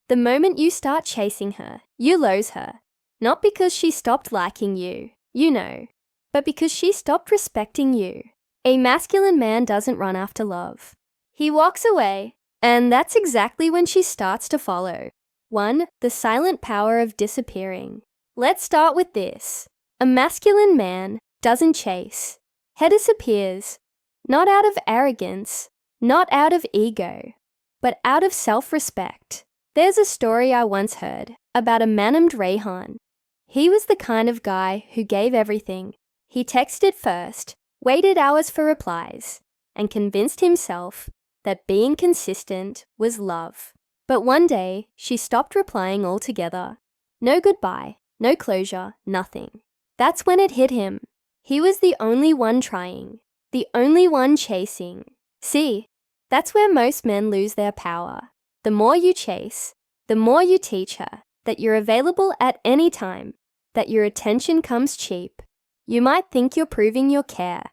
The moment you start chasing her, you lose her. Not because she stopped liking you, but because she stopped respecting you. A masculine man doesn't run after love. He walks away, and that's exactly when she starts to follow. 1. The silent power of disappearing. Let's start with this. A masculine man doesn't chase. He disappears, not out of arrogance, not out of ego, but out of self-respect. There's a story I once heard about a man named Rayhan. He was the kind of guy who gave everything. He texted first, waited hours for replies, and convinced himself that being consistent was love. But one day, she stopped replying altogether. No goodbye, no closure, nothing. That's when it hit him. He was the only one trying, the only one chasing. See, that's where most men lose their power. The more you chase, the more you teach her that you're available at any time, that your attention comes cheap. You might think you're proving your care,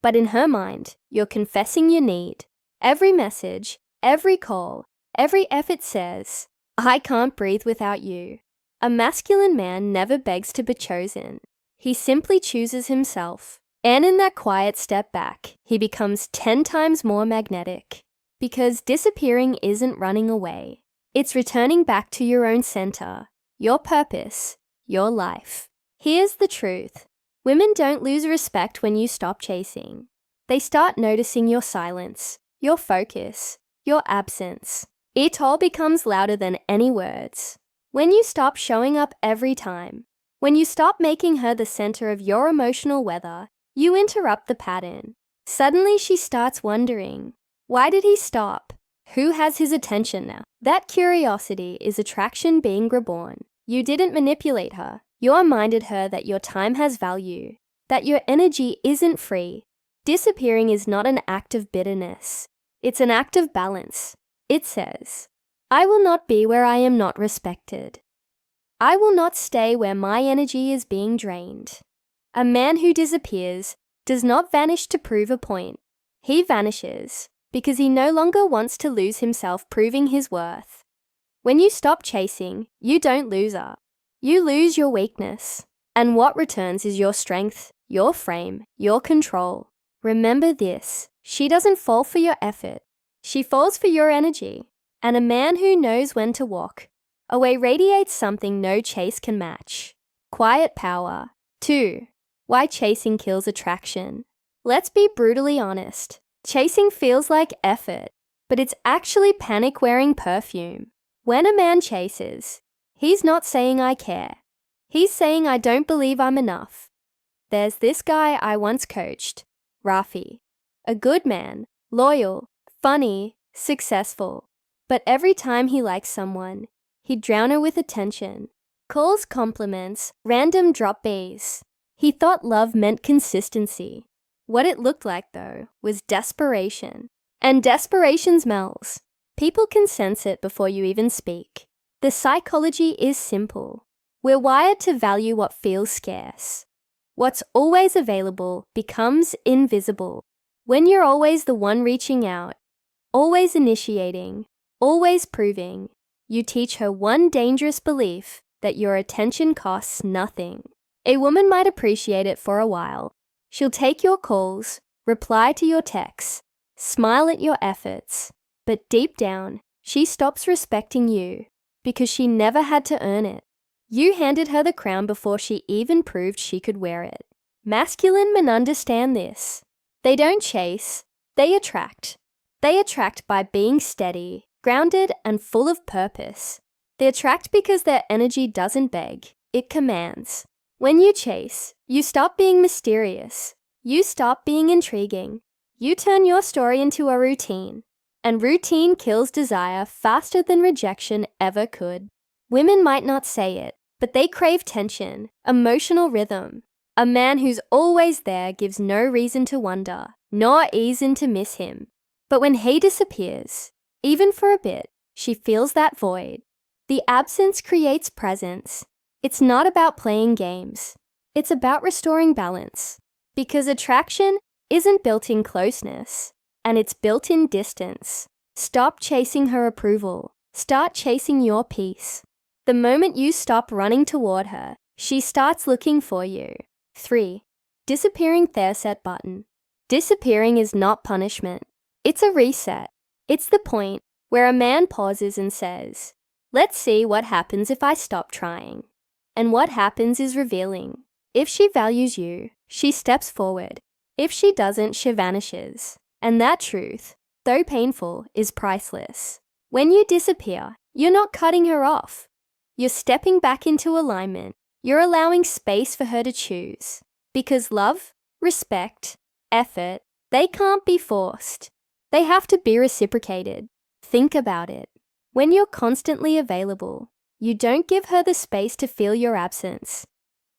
but in her mind, you're confessing your need. Every message, every call, every effort says, "I can't breathe without you." A masculine man never begs to be chosen. He simply chooses himself. And in that quiet step back, he becomes 10 times more magnetic. Because disappearing isn't running away. It's returning back to your own center, your purpose, your life. Here's the truth. Women don't lose respect when you stop chasing. They start noticing your silence, your focus, your absence. It all becomes louder than any words. When you stop showing up every time, when you stop making her the center of your emotional weather, you interrupt the pattern. Suddenly she starts wondering, why did he stop? Who has his attention now? That curiosity is attraction being reborn. You didn't manipulate her. You reminded her that your time has value, that your energy isn't free. Disappearing is not an act of bitterness. It's an act of balance. It says, I will not be where I am not respected. I will not stay where my energy is being drained. A man who disappears does not vanish to prove a point. He vanishes because he no longer wants to lose himself proving his worth. When you stop chasing, you don't lose her. You lose your weakness. And what returns is your strength, your frame, your control. Remember this, she doesn't fall for your effort. She falls for your energy. And a man who knows when to walk away radiates something no chase can match. Quiet power. 2. Why chasing kills attraction. Let's be brutally honest. Chasing feels like effort, but it's actually panic wearing perfume. When a man chases, he's not saying I care. He's saying I don't believe I'm enough. There's this guy I once coached, Rafi. A good man, loyal, funny, successful. But every time he likes someone, he'd drown her with attention. Calls, compliments, random drop Bs. He thought love meant consistency. What it looked like, though, was desperation. And desperation smells. People can sense it before you even speak. The psychology is simple. We're wired to value what feels scarce. What's always available becomes invisible. When you're always the one reaching out, always initiating, always proving, you teach her one dangerous belief that your attention costs nothing. A woman might appreciate it for a while. She'll take your calls, reply to your texts, smile at your efforts, but deep down, she stops respecting you because she never had to earn it. You handed her the crown before she even proved she could wear it. Masculine men understand this. They don't chase, they attract. They attract by being steady, grounded, and full of purpose. They attract because their energy doesn't beg, it commands. When you chase, you stop being mysterious. You stop being intriguing. You turn your story into a routine. And routine kills desire faster than rejection ever could. Women might not say it, but they crave tension, emotional rhythm. A man who's always there gives no reason to wonder, nor reason to miss him. But when he disappears, even for a bit, she feels that void. The absence creates presence. It's not about playing games. It's about restoring balance. Because attraction isn't built in closeness, and it's built in distance. Stop chasing her approval. Start chasing your peace. The moment you stop running toward her, she starts looking for you. 3. Disappearing reset button. Disappearing is not punishment. It's a reset. It's the point where a man pauses and says, "Let's see what happens if I stop trying." And what happens is revealing. If she values you, she steps forward. If she doesn't, she vanishes. And that truth, though painful, is priceless. When you disappear, you're not cutting her off. You're stepping back into alignment. You're allowing space for her to choose. Because love, respect, effort, they can't be forced. They have to be reciprocated. Think about it. When you're constantly available, you don't give her the space to feel your absence.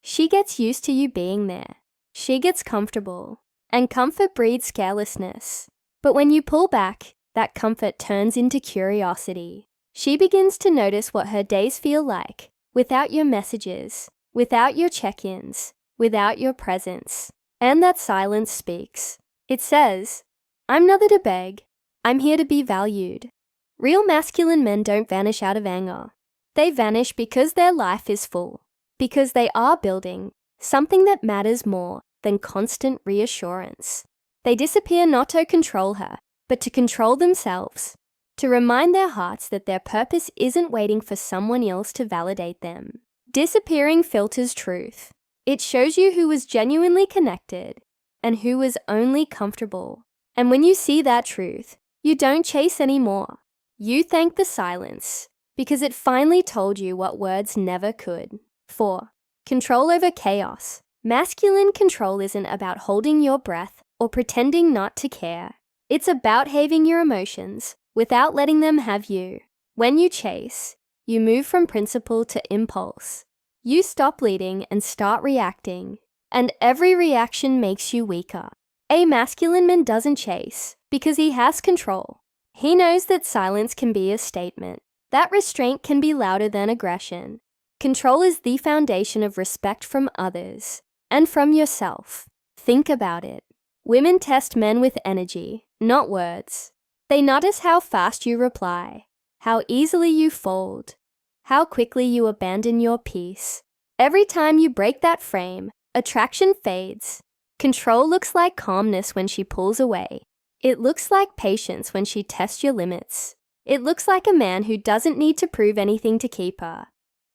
She gets used to you being there. She gets comfortable. And comfort breeds carelessness. But when you pull back, that comfort turns into curiosity. She begins to notice what her days feel like without your messages, without your check-ins, without your presence. And that silence speaks. It says, "I'm not there to beg. I'm here to be valued." Real masculine men don't vanish out of anger. They vanish because their life is full, because they are building something that matters more than constant reassurance. They disappear not to control her, but to control themselves, to remind their hearts that their purpose isn't waiting for someone else to validate them. Disappearing filters truth. It shows you who was genuinely connected and who was only comfortable. And when you see that truth, you don't chase anymore. You thank the silence because it finally told you what words never could. 4. Control over chaos. Masculine control isn't about holding your breath or pretending not to care. It's about having your emotions without letting them have you. When you chase, you move from principle to impulse. You stop leading and start reacting, and every reaction makes you weaker. A masculine man doesn't chase because he has control. He knows that silence can be a statement, that restraint can be louder than aggression. Control is the foundation of respect from others and from yourself. Think about it. Women test men with energy, not words. They notice how fast you reply, how easily you fold, how quickly you abandon your peace. Every time you break that frame, attraction fades. Control looks like calmness when she pulls away. It looks like patience when she tests your limits. It looks like a man who doesn't need to prove anything to keep her.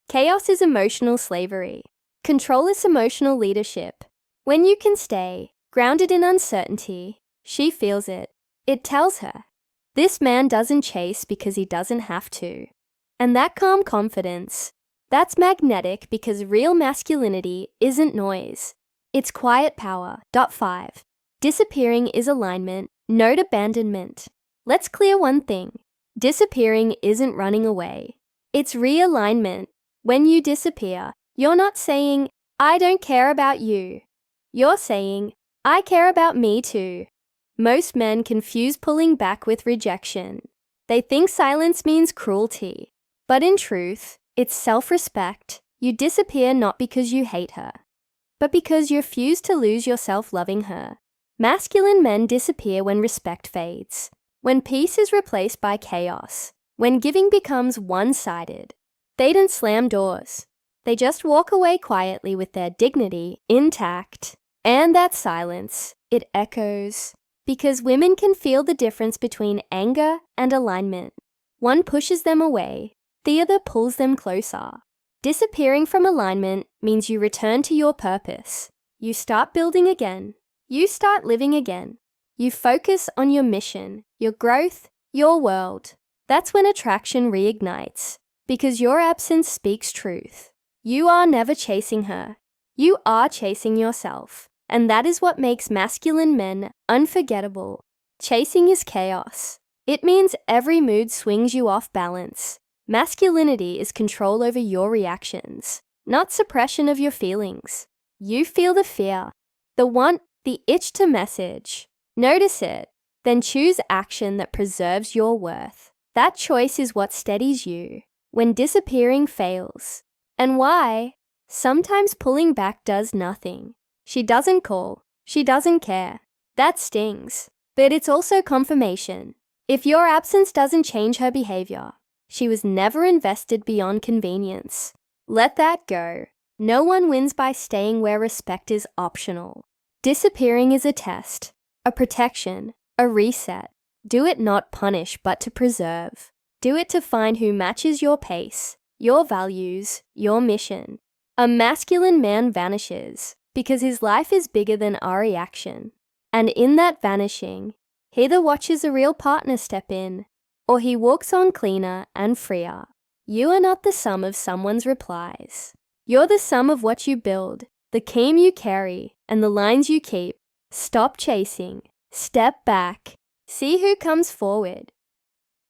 Chaos is emotional slavery. Control is emotional leadership. When you can stay grounded in uncertainty, she feels it. It tells her, this man doesn't chase because he doesn't have to. And that calm confidence, that's magnetic because real masculinity isn't noise. It's quiet power. 5. Disappearing is alignment, not abandonment. Let's clear one thing. Disappearing isn't running away. It's realignment. When you disappear, you're not saying, "I don't care about you." You're saying, "I care about me too." Most men confuse pulling back with rejection. They think silence means cruelty. But in truth, it's self-respect. You disappear not because you hate her, but because you refuse to lose yourself loving her. Masculine men disappear when respect fades, when peace is replaced by chaos, when giving becomes one-sided. They don't slam doors. They just walk away quietly with their dignity intact. And that silence, it echoes. Because women can feel the difference between anger and alignment. One pushes them away, the other pulls them closer. Disappearing from alignment means you return to your purpose. You start building again. You start living again. You focus on your mission, your growth, your world. That's when attraction reignites, because your absence speaks truth. You are never chasing her. You are chasing yourself. And that is what makes masculine men unforgettable. Chasing is chaos. It means every mood swings you off balance. Masculinity is control over your reactions, not suppression of your feelings. You feel the fear, the want, the itch to message. Notice it, then choose action that preserves your worth. That choice is what steadies you when disappearing fails. And why? Sometimes pulling back does nothing. She doesn't call. She doesn't care. That stings. But it's also confirmation. If your absence doesn't change her behavior, She was never invested beyond convenience. Let that go. No one wins by staying where respect is optional. Disappearing is a test, a protection, a reset. Do it not punish, but to preserve. Do it to find who matches your pace, your values, your mission. A masculine man vanishes because his life is bigger than our reaction. And in that vanishing, he either watches a real partner step in, or he walks on cleaner and freer. You are not the sum of someone's replies. You're the sum of what you build, the keen you carry, and the lines you keep. Stop chasing. Step back. See who comes forward.